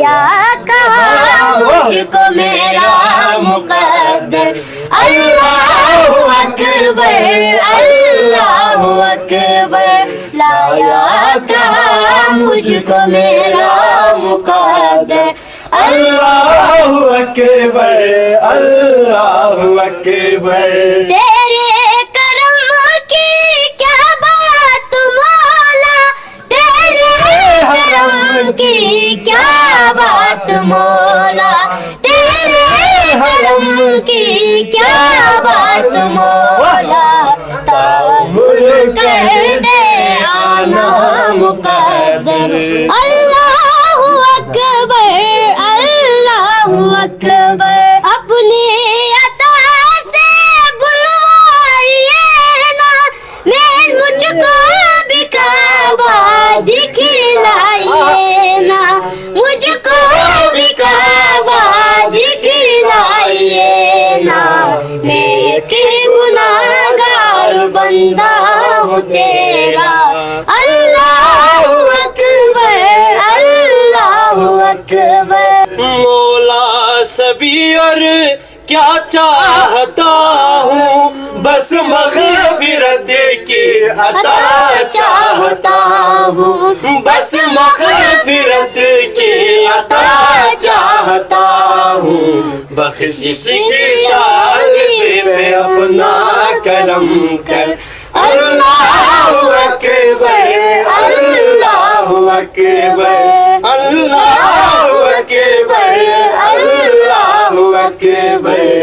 لایا کہاں مجھ کو میرا مقدر. اللہ اکبر اللہ اکبر لایا کہاں مجھ کو میرا مقدر. اللہ اکبر اللہ اکبر. تیرے کرم کی کیا بات مولا, تیرے کرم کی کیا بات مولا, تیرے کرم کی کیا بات مولا. تعمر کر دے آنا مقدر. اللہ اکبر اللہ اکبر. اپنی عطا سے بلوائیے نا, میں مجھ کو بھی کعبہ دکھلائیے نا, مجھ کو بھی کعبہ دکھلائیے نا. میں ایک گناہگار بندہ ہوں تیرا. اللہ اکبر اللہ اکبر. مولا سبھی اور کیا چاہتا ہوں, بس مغفرت کی عطا چاہتا ہوں, بس مغفرت کی عطا چاہتا ہوں. بخشش کی طالب میں اپنا کرم کر. اللہ اکبر اللہ اکبر اللہ اکبر اللہ اکبر.